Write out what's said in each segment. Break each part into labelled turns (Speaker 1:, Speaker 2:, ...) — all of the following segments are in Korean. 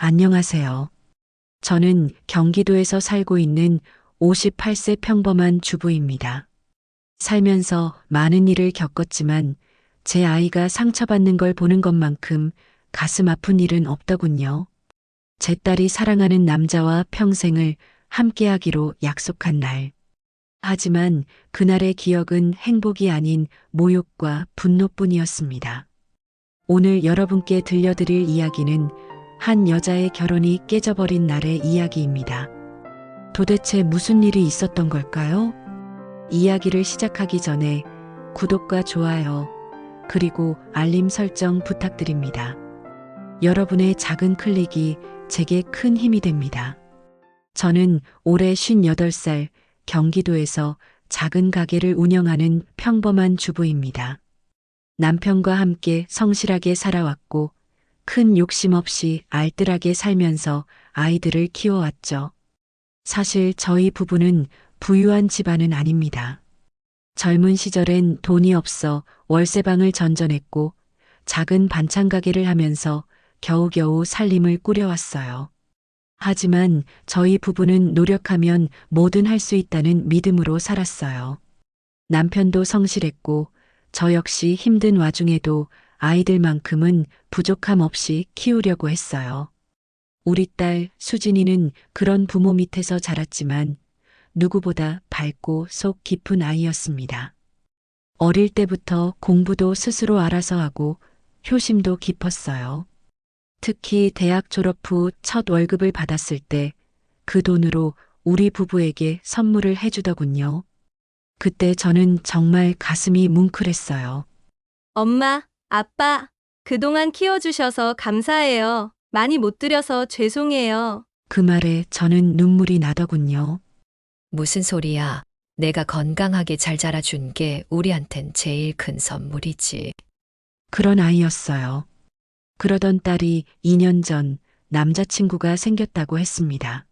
Speaker 1: 안녕하세요. 저는 경기도에서 살고 있는 58세 평범한 주부입니다. 살면서 많은 일을 겪었지만 제 아이가 상처받는 걸 보는 것만큼 가슴 아픈 일은 없더군요. 제 딸이 사랑하는 남자와 평생을 함께하기로 약속한 날. 하지만 그날의 기억은 행복이 아닌 모욕과 분노뿐이었습니다. 오늘 여러분께 들려드릴 이야기는 한 여자의 결혼이 깨져버린 날의 이야기입니다. 도대체 무슨 일이 있었던 걸까요? 이야기를 시작하기 전에 구독과 좋아요, 그리고 알림 설정 부탁드립니다. 여러분의 작은 클릭이 제게 큰 힘이 됩니다. 저는 올해 58살 경기도에서 작은 가게를 운영하는 평범한 주부입니다. 남편과 함께 성실하게 살아왔고 큰 욕심 없이 알뜰하게 살면서 아이들을 키워왔죠. 사실 저희 부부는 부유한 집안은 아닙니다. 젊은 시절엔 돈이 없어 월세방을 전전했고 작은 반찬 가게를 하면서 겨우겨우 살림을 꾸려왔어요. 하지만 저희 부부는 노력하면 뭐든 할 수 있다는 믿음으로 살았어요. 남편도 성실했고 저 역시 힘든 와중에도 아이들만큼은 부족함 없이 키우려고 했어요. 우리 딸 수진이는 그런 부모 밑에서 자랐지만 누구보다 밝고 속 깊은 아이였습니다. 어릴 때부터 공부도 스스로 알아서 하고 효심도 깊었어요. 특히 대학 졸업 후 첫 월급을 받았을 때 그 돈으로 우리 부부에게 선물을 해주더군요. 그때 저는 정말 가슴이 뭉클했어요.
Speaker 2: 엄마, 아빠, 그동안 키워주셔서 감사해요. 많이 못 드려서 죄송해요.
Speaker 1: 그 말에 저는 눈물이 나더군요.
Speaker 3: 무슨 소리야? 내가 건강하게 잘 자라준 게 우리한텐 제일 큰 선물이지.
Speaker 1: 그런 아이였어요. 그러던 딸이 2년 전 남자친구가 생겼다고 했습니다.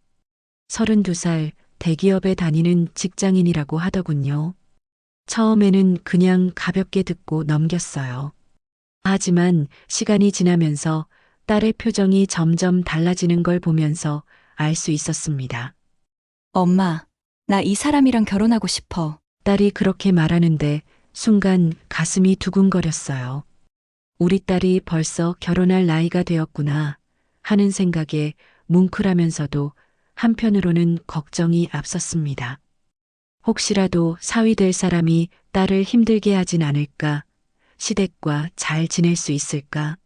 Speaker 1: 32살 대기업에 다니는 직장인이라고 하더군요. 처음에는 그냥 가볍게 듣고 넘겼어요. 하지만 시간이 지나면서 딸의 표정이 점점 달라지는 걸 보면서 알 수 있었습니다.
Speaker 4: 엄마, 나 이 사람이랑 결혼하고 싶어.
Speaker 1: 딸이 그렇게 말하는데 순간 가슴이 두근거렸어요. 우리 딸이 벌써 결혼할 나이가 되었구나 하는 생각에 뭉클하면서도 한편으로는 걱정이 앞섰습니다. 혹시라도 사위 될 사람이 딸을 힘들게 하진 않을까, 시댁과 잘 지낼 수 있을까.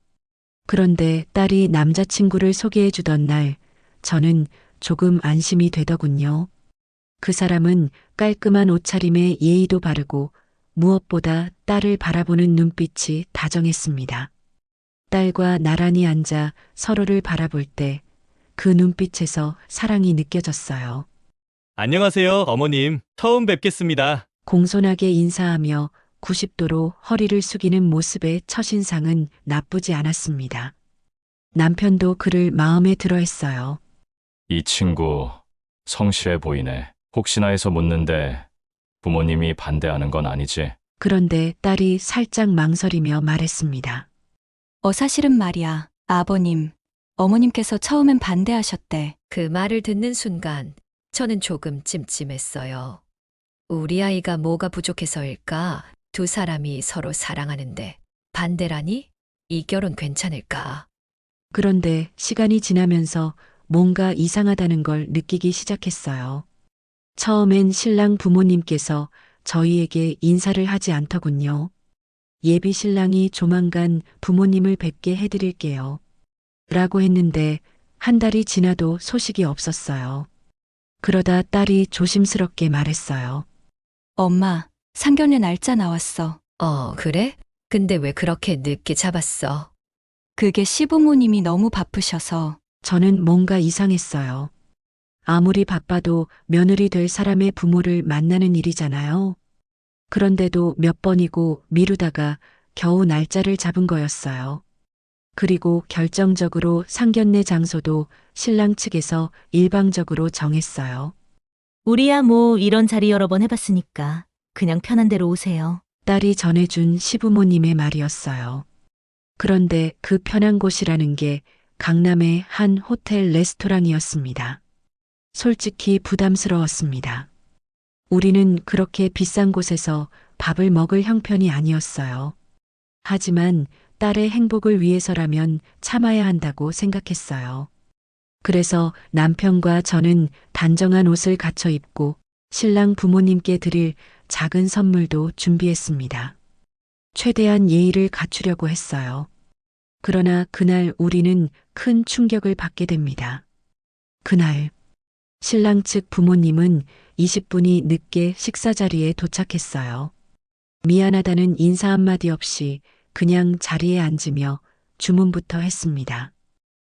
Speaker 1: 그런데 딸이 남자친구를 소개해 주던 날, 저는 조금 안심이 되더군요. 그 사람은 깔끔한 옷차림에 예의도 바르고 무엇보다 딸을 바라보는 눈빛이 다정했습니다. 딸과 나란히 앉아 서로를 바라볼 때 그 눈빛에서 사랑이 느껴졌어요.
Speaker 5: 안녕하세요, 어머님. 처음 뵙겠습니다.
Speaker 1: 공손하게 인사하며 90도로 허리를 숙이는 모습의 첫인상은 나쁘지 않았습니다. 남편도 그를 마음에 들어 했어요.
Speaker 6: 이 친구 성실해 보이네. 혹시나 해서 묻는데 부모님이 반대하는 건 아니지?
Speaker 1: 그런데 딸이 살짝 망설이며 말했습니다.
Speaker 4: 사실은 말이야. 아버님, 어머님께서 처음엔 반대하셨대.
Speaker 3: 그 말을 듣는 순간 저는 조금 찜찜했어요. 우리 아이가 뭐가 부족해서일까? 두 사람이 서로 사랑하는데 반대라니? 이 결혼 괜찮을까?
Speaker 1: 그런데 시간이 지나면서 뭔가 이상하다는 걸 느끼기 시작했어요. 처음엔 신랑 부모님께서 저희에게 인사를 하지 않더군요. 예비 신랑이 조만간 부모님을 뵙게 해드릴게요. 라고 했는데 한 달이 지나도 소식이 없었어요. 그러다 딸이 조심스럽게 말했어요.
Speaker 4: 엄마, 상견례 날짜 나왔어.
Speaker 3: 그래? 근데 왜 그렇게 늦게 잡았어?
Speaker 4: 그게 시부모님이 너무 바쁘셔서.
Speaker 1: 저는 뭔가 이상했어요. 아무리 바빠도 며느리 될 사람의 부모를 만나는 일이잖아요. 그런데도 몇 번이고 미루다가 겨우 날짜를 잡은 거였어요. 그리고 결정적으로 상견례 장소도 신랑 측에서 일방적으로 정했어요.
Speaker 7: 우리야 뭐 이런 자리 여러 번 해봤으니까 그냥 편한 대로 오세요.
Speaker 1: 딸이 전해준 시부모님의 말이었어요. 그런데 그 편한 곳이라는 게 강남의 한 호텔 레스토랑이었습니다. 솔직히 부담스러웠습니다. 우리는 그렇게 비싼 곳에서 밥을 먹을 형편이 아니었어요. 하지만 딸의 행복을 위해서라면 참아야 한다고 생각했어요. 그래서 남편과 저는 단정한 옷을 갖춰 입고 신랑 부모님께 드릴 작은 선물도 준비했습니다. 최대한 예의를 갖추려고 했어요. 그러나 그날 우리는 큰 충격을 받게 됩니다. 그날 신랑 측 부모님은 20분이 늦게 식사 자리에 도착했어요. 미안하다는 인사 한마디 없이 그냥 자리에 앉으며 주문부터 했습니다.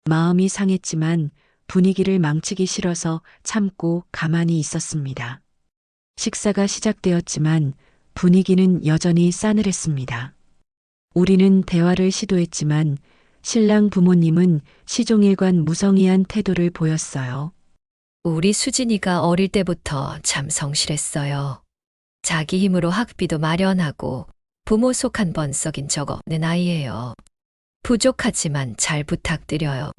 Speaker 1: 마음이 상했지만 분위기를 망치기 싫어서 참고 가만히 있었습니다. 식사가 시작되었지만 분위기는 여전히 싸늘했습니다. 우리는 대화를 시도했지만 신랑 부모님은 시종일관 무성의한 태도를 보였어요.
Speaker 3: 우리 수진이가 어릴 때부터 참 성실했어요. 자기 힘으로 학비도 마련하고 부모 속 한 번 썩인 적 없는 아이예요. 부족하지만 잘 부탁드려요.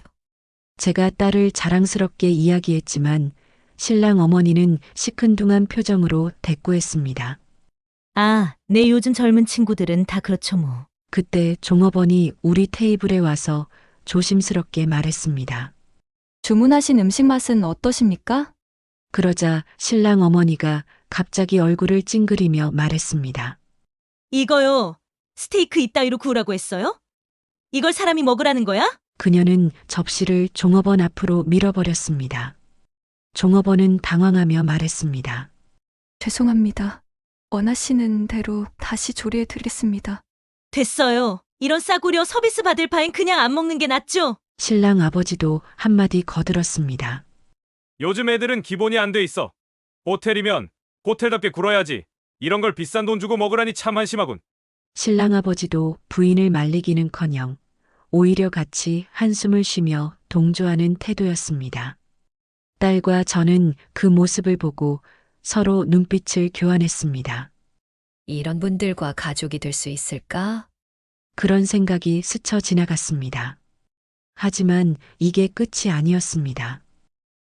Speaker 1: 제가 딸을 자랑스럽게 이야기했지만 신랑 어머니는 시큰둥한 표정으로 대꾸했습니다.
Speaker 7: 아, 내 요즘 젊은 친구들은 다 그렇죠 뭐.
Speaker 1: 그때 종업원이 우리 테이블에 와서 조심스럽게 말했습니다.
Speaker 4: 주문하신 음식 맛은 어떠십니까?
Speaker 1: 그러자 신랑 어머니가 갑자기 얼굴을 찡그리며 말했습니다.
Speaker 7: 이거요. 스테이크 이따위로 구우라고 했어요? 이걸 사람이 먹으라는 거야?
Speaker 1: 그녀는 접시를 종업원 앞으로 밀어버렸습니다. 종업원은 당황하며 말했습니다.
Speaker 4: 죄송합니다. 원하시는 대로 다시 조리해 드리겠습니다.
Speaker 7: 됐어요. 이런 싸구려 서비스 받을 바엔 그냥 안 먹는 게 낫죠?
Speaker 1: 신랑 아버지도 한마디 거들었습니다.
Speaker 5: 요즘 애들은 기본이 안 돼 있어. 호텔이면 호텔답게 굴어야지. 이런 걸 비싼 돈 주고 먹으라니 참 한심하군.
Speaker 1: 신랑 아버지도 부인을 말리기는커녕 오히려 같이 한숨을 쉬며 동조하는 태도였습니다. 딸과 저는 그 모습을 보고 서로 눈빛을 교환했습니다.
Speaker 3: 이런 분들과 가족이 될 수 있을까?
Speaker 1: 그런 생각이 스쳐 지나갔습니다. 하지만 이게 끝이 아니었습니다.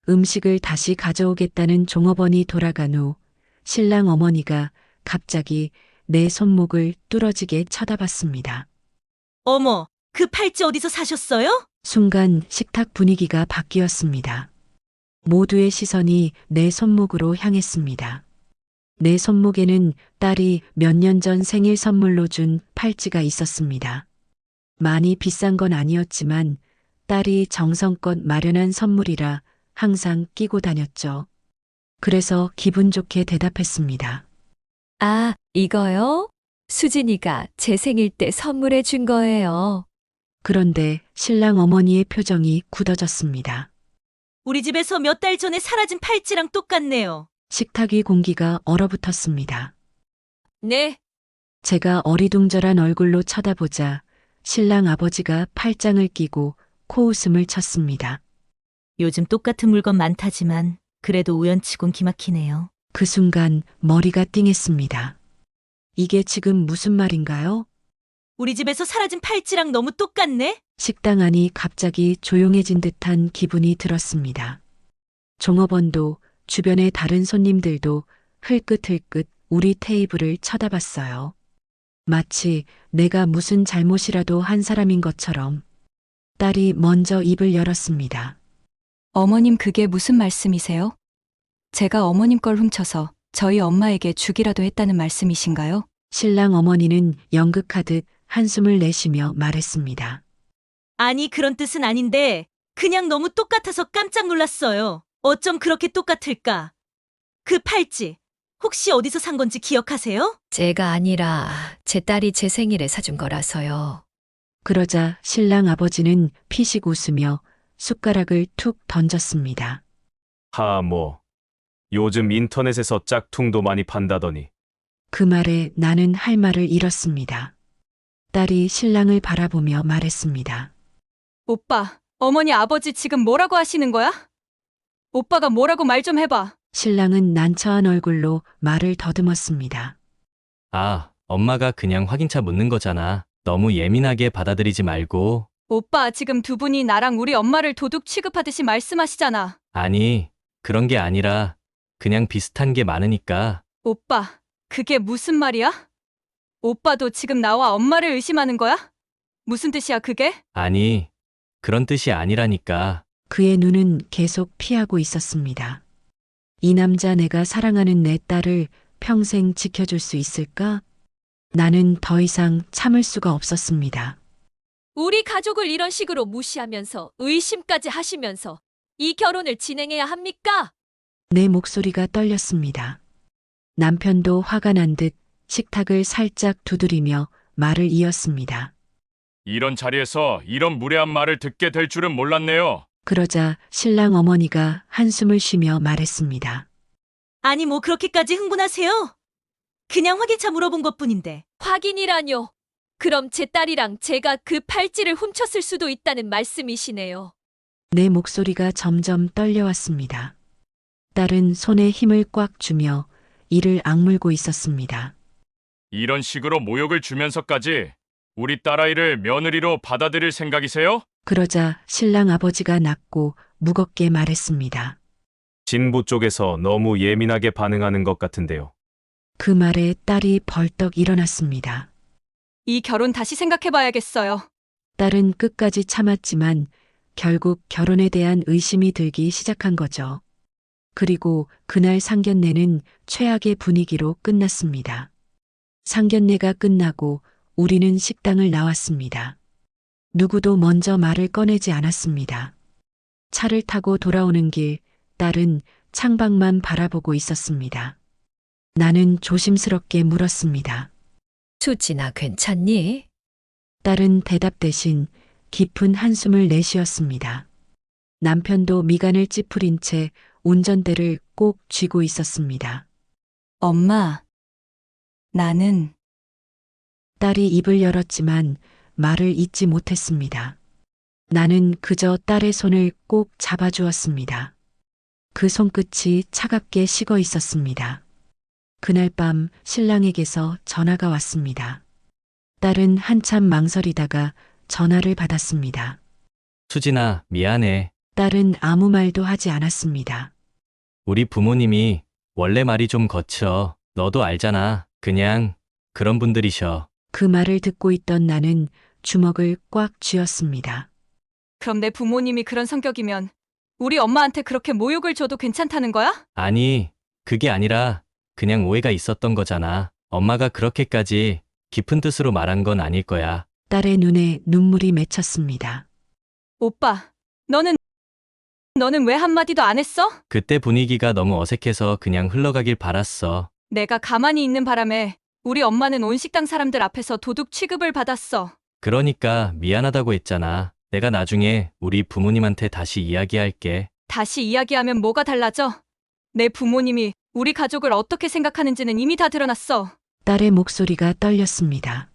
Speaker 1: 음식을 다시 가져오겠다는 종업원이 돌아간 후 신랑 어머니가 갑자기 내 손목을 뚫어지게 쳐다봤습니다.
Speaker 7: 어머, 그 팔찌 어디서 사셨어요?
Speaker 1: 순간 식탁 분위기가 바뀌었습니다. 모두의 시선이 내 손목으로 향했습니다. 내 손목에는 딸이 몇 년 전 생일 선물로 준 팔찌가 있었습니다. 많이 비싼 건 아니었지만 딸이 정성껏 마련한 선물이라 항상 끼고 다녔죠. 그래서 기분 좋게 대답했습니다.
Speaker 3: 아, 이거요? 수진이가 제 생일 때 선물해 준 거예요.
Speaker 1: 그런데 신랑 어머니의 표정이 굳어졌습니다.
Speaker 7: 우리 집에서 몇 달 전에 사라진 팔찌랑 똑같네요.
Speaker 1: 식탁 위 공기가 얼어붙었습니다.
Speaker 3: 네,
Speaker 1: 제가 어리둥절한 얼굴로 쳐다보자 신랑 아버지가 팔짱을 끼고 코웃음을 쳤습니다.
Speaker 7: 요즘 똑같은 물건 많다지만 그래도 우연치곤 기막히네요.
Speaker 1: 그 순간 머리가 띵했습니다. 이게 지금 무슨 말인가요?
Speaker 7: 우리 집에서 사라진 팔찌랑 너무 똑같네?
Speaker 1: 식당 안이 갑자기 조용해진 듯한 기분이 들었습니다. 종업원도 주변의 다른 손님들도 흘끗흘끗 우리 테이블을 쳐다봤어요. 마치 내가 무슨 잘못이라도 한 사람인 것처럼. 딸이 먼저 입을 열었습니다.
Speaker 4: 어머님 그게 무슨 말씀이세요? 제가 어머님 걸 훔쳐서 저희 엄마에게 주기라도 했다는 말씀이신가요?
Speaker 1: 신랑 어머니는 연극하듯 한숨을 내쉬며 말했습니다.
Speaker 7: 아니, 그런 뜻은 아닌데 그냥 너무 똑같아서 깜짝 놀랐어요. 어쩜 그렇게 똑같을까? 그 팔찌 혹시 어디서 산 건지 기억하세요?
Speaker 3: 제가 아니라 제 딸이 제 생일에 사준 거라서요.
Speaker 1: 그러자 신랑 아버지는 피식 웃으며 숟가락을 툭 던졌습니다.
Speaker 5: 요즘 인터넷에서 짝퉁도 많이 판다더니.
Speaker 1: 그 말에 나는 할 말을 잃었습니다. 딸이 신랑을 바라보며 말했습니다.
Speaker 4: 오빠, 어머니 아버지 지금 뭐라고 하시는 거야? 오빠가 뭐라고 말 좀 해봐.
Speaker 1: 신랑은 난처한 얼굴로 말을 더듬었습니다.
Speaker 8: 아, 엄마가 그냥 확인차 묻는 거잖아. 너무 예민하게 받아들이지 말고
Speaker 4: 오빠, 지금 두 분이 나랑 우리 엄마를 도둑 취급하듯이 말씀하시잖아.
Speaker 8: 아니, 그런 게 아니라 그냥 비슷한 게 많으니까.
Speaker 4: 오빠, 그게 무슨 말이야? 오빠도 지금 나와 엄마를 의심하는 거야? 무슨 뜻이야, 그게?
Speaker 8: 아니, 그런 뜻이 아니라니까.
Speaker 1: 그의 눈은 계속 피하고 있었습니다. 이 남자 내가 사랑하는 내 딸을 평생 지켜줄 수 있을까? 나는 더 이상 참을 수가 없었습니다.
Speaker 3: 우리 가족을 이런 식으로 무시하면서 의심까지 하시면서 이 결혼을 진행해야 합니까?
Speaker 1: 내 목소리가 떨렸습니다. 남편도 화가 난 듯 식탁을 살짝 두드리며 말을 이었습니다.
Speaker 6: 이런 자리에서 이런 무례한 말을 듣게 될 줄은 몰랐네요.
Speaker 1: 그러자 신랑 어머니가 한숨을 쉬며 말했습니다.
Speaker 7: 아니, 뭐 그렇게까지 흥분하세요? 그냥 확인차 물어본 것뿐인데.
Speaker 3: 확인이라뇨. 그럼 제 딸이랑 제가 그 팔찌를 훔쳤을 수도 있다는 말씀이시네요.
Speaker 1: 내 목소리가 점점 떨려왔습니다. 딸은 손에 힘을 꽉 주며 이를 악물고 있었습니다.
Speaker 6: 이런 식으로 모욕을 주면서까지 우리 딸아이를 며느리로 받아들일 생각이세요?
Speaker 1: 그러자 신랑 아버지가 낮고 무겁게 말했습니다.
Speaker 5: 진부 쪽에서 너무 예민하게 반응하는 것 같은데요.
Speaker 1: 그 말에 딸이 벌떡 일어났습니다.
Speaker 4: 이 결혼 다시 생각해봐야겠어요.
Speaker 1: 딸은 끝까지 참았지만 결국 결혼에 대한 의심이 들기 시작한 거죠. 그리고 그날 상견례는 최악의 분위기로 끝났습니다. 상견례가 끝나고 우리는 식당을 나왔습니다. 누구도 먼저 말을 꺼내지 않았습니다. 차를 타고 돌아오는 길, 딸은 창밖만 바라보고 있었습니다. 나는 조심스럽게 물었습니다.
Speaker 3: 수진아, 괜찮니?
Speaker 1: 딸은 대답 대신 깊은 한숨을 내쉬었습니다. 남편도 미간을 찌푸린 채 운전대를 꼭 쥐고 있었습니다.
Speaker 4: 엄마, 나는
Speaker 1: 딸이 입을 열었지만 말을 잇지 못했습니다. 나는 그저 딸의 손을 꼭 잡아주었습니다. 그 손끝이 차갑게 식어 있었습니다. 그날 밤 신랑에게서 전화가 왔습니다. 딸은 한참 망설이다가 전화를 받았습니다.
Speaker 8: 수진아, 미안해.
Speaker 1: 딸은 아무 말도 하지 않았습니다.
Speaker 8: 우리 부모님이 원래 말이 좀 거쳐. 너도 알잖아. 그냥 그런 분들이셔.
Speaker 1: 그 말을 듣고 있던 나는 주먹을 꽉 쥐었습니다.
Speaker 4: 그럼 내 부모님이 그런 성격이면 우리 엄마한테 그렇게 모욕을 줘도 괜찮다는 거야?
Speaker 8: 아니, 그게 아니라 그냥 오해가 있었던 거잖아. 엄마가 그렇게까지 깊은 뜻으로 말한 건 아닐 거야.
Speaker 1: 딸의 눈에 눈물이 맺혔습니다.
Speaker 4: 오빠, 너는 왜 한마디도 안 했어?
Speaker 8: 그때 분위기가 너무 어색해서 그냥 흘러가길 바랐어.
Speaker 4: 내가 가만히 있는 바람에 우리 엄마는 온 식당 사람들 앞에서 도둑 취급을 받았어.
Speaker 8: 그러니까 미안하다고 했잖아. 내가 나중에 우리 부모님한테 다시 이야기할게.
Speaker 4: 다시 이야기하면 뭐가 달라져? 내 부모님이 우리 가족을 어떻게 생각하는지는 이미 다 드러났어.
Speaker 1: 딸의 목소리가 떨렸습니다.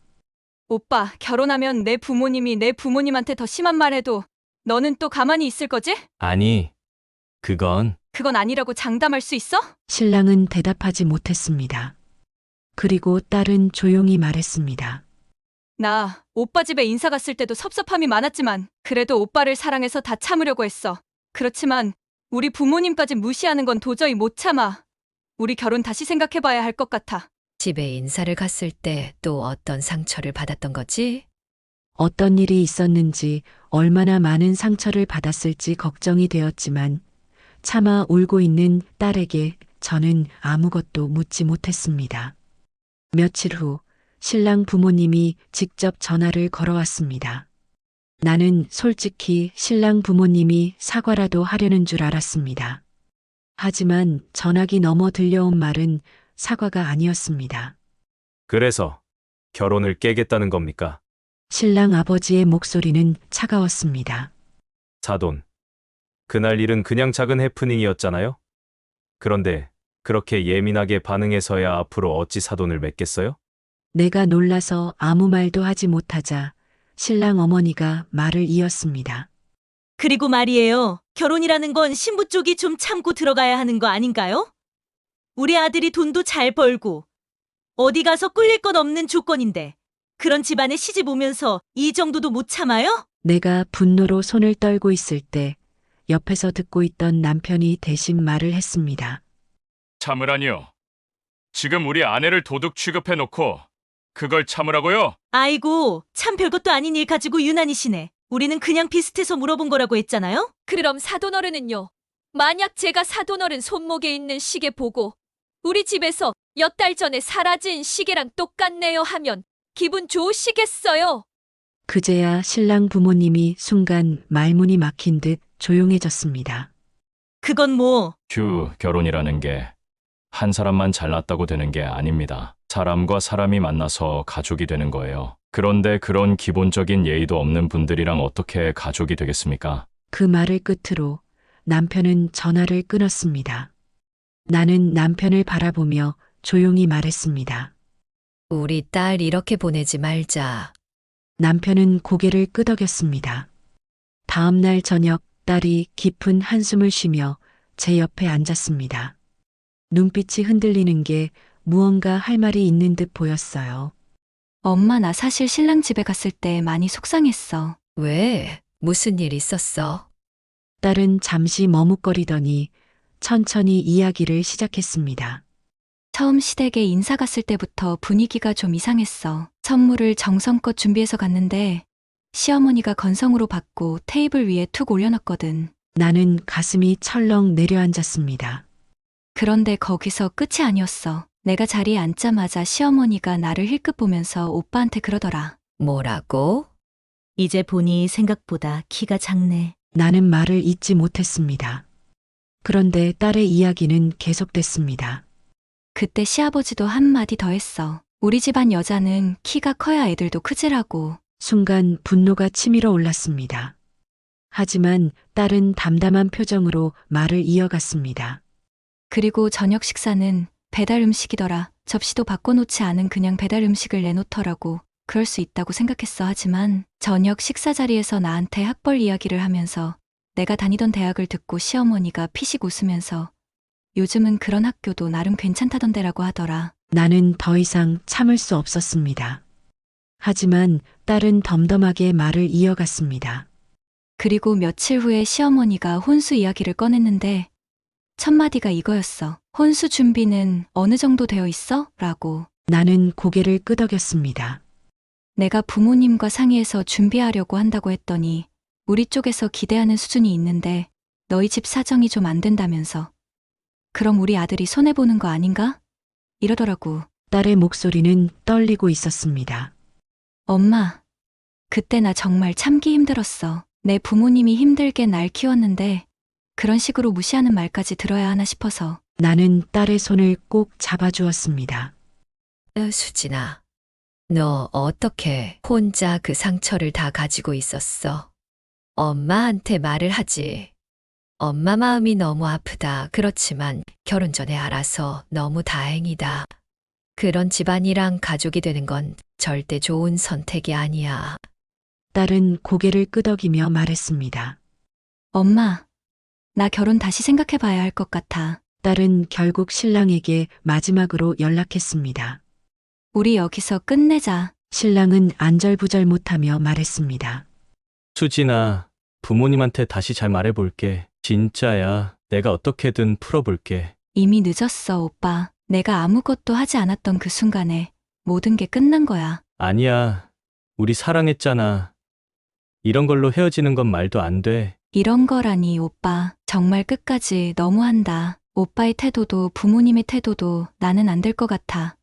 Speaker 4: 오빠, 결혼하면 내 부모님이 내 부모님한테 더 심한 말 해도 너는 또 가만히 있을 거지?
Speaker 8: 아니, 그건
Speaker 4: 그건 아니라고 장담할 수 있어?
Speaker 1: 신랑은 대답하지 못했습니다. 그리고 딸은 조용히 말했습니다.
Speaker 4: 나 오빠 집에 인사 갔을 때도 섭섭함이 많았지만 그래도 오빠를 사랑해서 다 참으려고 했어. 그렇지만 우리 부모님까지 무시하는 건 도저히 못 참아. 우리 결혼 다시 생각해봐야 할 것 같아.
Speaker 3: 집에 인사를 갔을 때 또 어떤 상처를 받았던 거지?
Speaker 1: 어떤 일이 있었는지 얼마나 많은 상처를 받았을지 걱정이 되었지만 차마 울고 있는 딸에게 저는 아무것도 묻지 못했습니다. 며칠 후 신랑 부모님이 직접 전화를 걸어왔습니다. 나는 솔직히 신랑 부모님이 사과라도 하려는 줄 알았습니다. 하지만 전화기 넘어 들려온 말은 사과가 아니었습니다.
Speaker 5: 그래서 결혼을 깨겠다는 겁니까?
Speaker 1: 신랑 아버지의 목소리는 차가웠습니다.
Speaker 5: 사돈. 그날 일은 그냥 작은 해프닝이었잖아요? 그런데 그렇게 예민하게 반응해서야 앞으로 어찌 사돈을 맺겠어요?
Speaker 1: 내가 놀라서 아무 말도 하지 못하자 신랑 어머니가 말을 이었습니다.
Speaker 7: 그리고 말이에요. 결혼이라는 건 신부 쪽이 좀 참고 들어가야 하는 거 아닌가요? 우리 아들이 돈도 잘 벌고 어디 가서 꿀릴 건 없는 조건인데 그런 집안에 시집 오면서 이 정도도 못 참아요?
Speaker 1: 내가 분노로 손을 떨고 있을 때 옆에서 듣고 있던 남편이 대신 말을 했습니다.
Speaker 6: 참으라니요. 지금 우리 아내를 도둑 취급해 놓고 그걸 참으라고요?
Speaker 7: 아이고, 참 별것도 아닌 일 가지고 유난이시네. 우리는 그냥 비슷해서 물어본 거라고 했잖아요?
Speaker 3: 그럼 사돈어른은요? 만약 제가 사돈어른 손목에 있는 시계 보고 우리 집에서 몇 달 전에 사라진 시계랑 똑같네요 하면 기분 좋으시겠어요?
Speaker 1: 그제야 신랑 부모님이 순간 말문이 막힌 듯 조용해졌습니다.
Speaker 7: 그건 뭐,
Speaker 6: 결혼이라는 게 한 사람만 잘났다고 되는 게 아닙니다. 사람과 사람이 만나서 가족이 되는 거예요. 그런데 그런 기본적인 예의도 없는 분들이랑 어떻게 가족이 되겠습니까?
Speaker 1: 그 말을 끝으로 남편은 전화를 끊었습니다. 나는 남편을 바라보며 조용히 말했습니다.
Speaker 3: 우리 딸 이렇게 보내지 말자.
Speaker 1: 남편은 고개를 끄덕였습니다. 다음 날 저녁 딸이 깊은 한숨을 쉬며 제 옆에 앉았습니다. 눈빛이 흔들리는 게 무언가 할 말이 있는 듯 보였어요.
Speaker 2: 엄마, 나 사실 신랑 집에 갔을 때 많이 속상했어.
Speaker 3: 왜? 무슨 일 있었어?
Speaker 1: 딸은 잠시 머뭇거리더니 천천히 이야기를 시작했습니다.
Speaker 2: 처음 시댁에 인사 갔을 때부터 분위기가 좀 이상했어. 선물을 정성껏 준비해서 갔는데 시어머니가 건성으로 받고 테이블 위에 툭 올려놨거든.
Speaker 1: 나는 가슴이 철렁 내려앉았습니다.
Speaker 2: 그런데 거기서 끝이 아니었어. 내가 자리에 앉자마자 시어머니가 나를 힐끗 보면서 오빠한테 그러더라.
Speaker 3: 뭐라고?
Speaker 7: 이제 보니 생각보다 키가 작네.
Speaker 1: 나는 말을 잇지 못했습니다. 그런데 딸의 이야기는 계속됐습니다.
Speaker 2: 그때 시아버지도 한마디 더 했어. 우리 집안 여자는 키가 커야 애들도 크지라고.
Speaker 1: 순간 분노가 치밀어 올랐습니다. 하지만 딸은 담담한 표정으로 말을 이어갔습니다.
Speaker 2: 그리고 저녁 식사는 배달 음식이더라. 접시도 바꿔놓지 않은 그냥 배달 음식을 내놓더라고. 그럴 수 있다고 생각했어. 하지만 저녁 식사 자리에서 나한테 학벌 이야기를 하면서 내가 다니던 대학을 듣고 시어머니가 피식 웃으면서 요즘은 그런 학교도 나름 괜찮다던데라고 하더라.
Speaker 1: 나는 더 이상 참을 수 없었습니다. 하지만 딸은 덤덤하게 말을 이어갔습니다.
Speaker 2: 그리고 며칠 후에 시어머니가 혼수 이야기를 꺼냈는데 첫 마디가 이거였어. 혼수 준비는 어느 정도 되어 있어? 라고.
Speaker 1: 나는 고개를 끄덕였습니다.
Speaker 2: 내가 부모님과 상의해서 준비하려고 한다고 했더니 우리 쪽에서 기대하는 수준이 있는데 너희 집 사정이 좀 안 된다면서. 그럼 우리 아들이 손해보는 거 아닌가? 이러더라고.
Speaker 1: 딸의 목소리는 떨리고 있었습니다.
Speaker 2: 엄마, 그때 나 정말 참기 힘들었어. 내 부모님이 힘들게 날 키웠는데 그런 식으로 무시하는 말까지 들어야 하나 싶어서.
Speaker 1: 나는 딸의 손을 꼭 잡아주었습니다.
Speaker 3: 수진아, 너 어떻게 혼자 그 상처를 다 가지고 있었어? 엄마한테 말을 하지. 엄마 마음이 너무 아프다. 그렇지만 결혼 전에 알아서 너무 다행이다. 그런 집안이랑 가족이 되는 건 절대 좋은 선택이 아니야.
Speaker 1: 딸은 고개를 끄덕이며 말했습니다.
Speaker 2: 엄마, 나 결혼 다시 생각해봐야 할 것 같아.
Speaker 1: 딸은 결국 신랑에게 마지막으로 연락했습니다.
Speaker 2: 우리 여기서 끝내자.
Speaker 1: 신랑은 안절부절 못하며 말했습니다.
Speaker 8: 수진아, 부모님한테 다시 잘 말해볼게. 진짜야. 내가 어떻게든 풀어볼게.
Speaker 2: 이미 늦었어, 오빠. 내가 아무것도 하지 않았던 그 순간에 모든 게 끝난 거야.
Speaker 8: 아니야. 우리 사랑했잖아. 이런 걸로 헤어지는 건 말도 안 돼.
Speaker 2: 이런 거라니, 오빠. 정말 끝까지 너무한다. 오빠의 태도도 부모님의 태도도 나는 안 될 것 같아.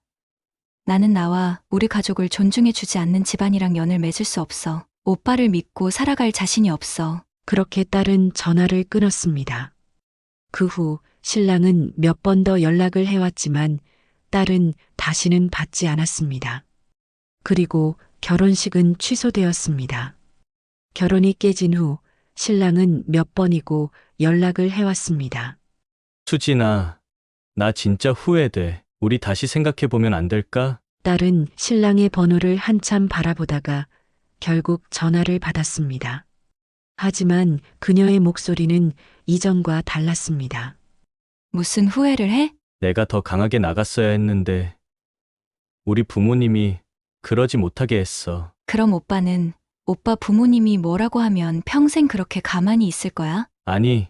Speaker 2: 나는 나와 우리 가족을 존중해주지 않는 집안이랑 연을 맺을 수 없어. 오빠를 믿고 살아갈 자신이 없어.
Speaker 1: 그렇게 딸은 전화를 끊었습니다. 그 후 신랑은 몇 번 더 연락을 해왔지만 딸은 다시는 받지 않았습니다. 그리고 결혼식은 취소되었습니다. 결혼이 깨진 후 신랑은 몇 번이고 연락을 해왔습니다.
Speaker 8: 수진아, 나 진짜 후회돼. 우리 다시 생각해보면 안 될까?
Speaker 1: 딸은 신랑의 번호를 한참 바라보다가 결국 전화를 받았습니다. 하지만 그녀의 목소리는 이전과 달랐습니다.
Speaker 2: 무슨 후회를 해?
Speaker 8: 내가 더 강하게 나갔어야 했는데 우리 부모님이 그러지 못하게 했어.
Speaker 2: 그럼 오빠는 오빠 부모님이 뭐라고 하면 평생 그렇게 가만히 있을 거야?
Speaker 8: 아니,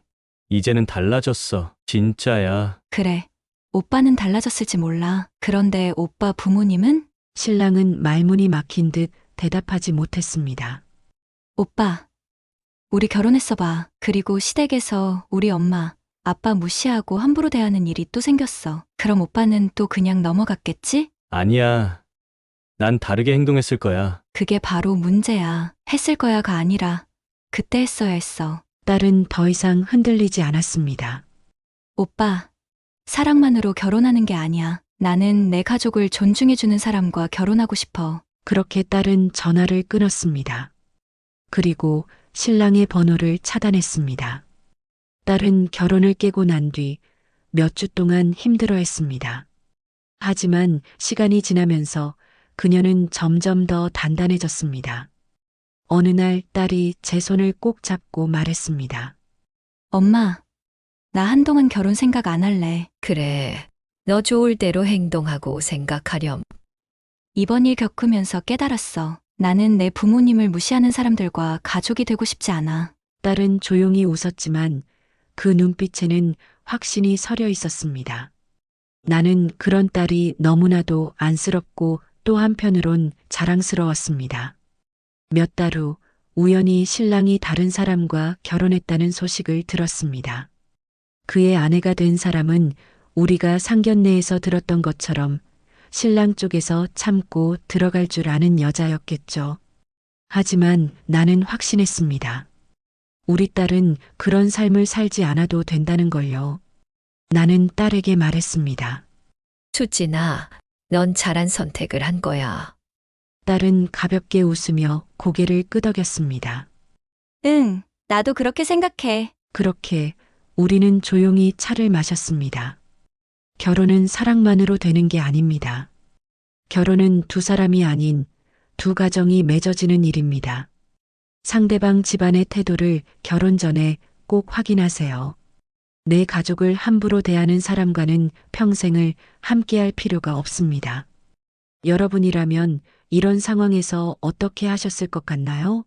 Speaker 8: 이제는 달라졌어. 진짜야.
Speaker 2: 그래. 오빠는 달라졌을지 몰라. 그런데 오빠 부모님은?
Speaker 1: 신랑은 말문이 막힌 듯 대답하지 못했습니다.
Speaker 2: 오빠, 우리 결혼했어 봐. 그리고 시댁에서 우리 엄마, 아빠 무시하고 함부로 대하는 일이 또 생겼어. 그럼 오빠는 또 그냥 넘어갔겠지?
Speaker 8: 아니야. 난 다르게 행동했을 거야.
Speaker 2: 그게 바로 문제야. 했을 거야가 아니라 그때 했어야 했어.
Speaker 1: 딸은 더 이상 흔들리지 않았습니다.
Speaker 2: 오빠, 사랑만으로 결혼하는 게 아니야. 나는 내 가족을 존중해주는 사람과 결혼하고 싶어.
Speaker 1: 그렇게 딸은 전화를 끊었습니다. 그리고 신랑의 번호를 차단했습니다. 딸은 결혼을 깨고 난 뒤 몇 주 동안 힘들어했습니다. 하지만 시간이 지나면서 그녀는 점점 더 단단해졌습니다. 어느 날 딸이 제 손을 꼭 잡고 말했습니다.
Speaker 2: 엄마, 나 한동안 결혼 생각 안 할래.
Speaker 3: 그래. 너 좋을 대로 행동하고 생각하렴.
Speaker 2: 이번 일 겪으면서 깨달았어. 나는 내 부모님을 무시하는 사람들과 가족이 되고 싶지 않아.
Speaker 1: 딸은 조용히 웃었지만 그 눈빛에는 확신이 서려 있었습니다. 나는 그런 딸이 너무나도 안쓰럽고 또 한편으론 자랑스러웠습니다. 몇 달 후 우연히 신랑이 다른 사람과 결혼했다는 소식을 들었습니다. 그의 아내가 된 사람은 우리가 상견례에서 들었던 것처럼 신랑 쪽에서 참고 들어갈 줄 아는 여자였겠죠. 하지만 나는 확신했습니다. 우리 딸은 그런 삶을 살지 않아도 된다는 걸요. 나는 딸에게 말했습니다.
Speaker 3: 수진아, 넌 잘한 선택을 한 거야.
Speaker 1: 딸은 가볍게 웃으며 고개를 끄덕였습니다.
Speaker 2: 응, 나도 그렇게 생각해.
Speaker 1: 그렇게 우리는 조용히 차를 마셨습니다. 결혼은 사랑만으로 되는 게 아닙니다. 결혼은 두 사람이 아닌 두 가정이 맺어지는 일입니다. 상대방 집안의 태도를 결혼 전에 꼭 확인하세요. 내 가족을 함부로 대하는 사람과는 평생을 함께할 필요가 없습니다. 여러분이라면 이런 상황에서 어떻게 하셨을 것 같나요?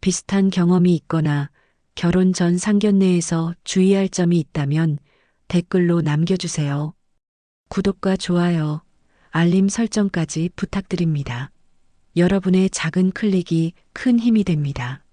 Speaker 1: 비슷한 경험이 있거나 결혼 전 상견례에서 주의할 점이 있다면 댓글로 남겨주세요. 구독과 좋아요, 알림 설정까지 부탁드립니다. 여러분의 작은 클릭이 큰 힘이 됩니다.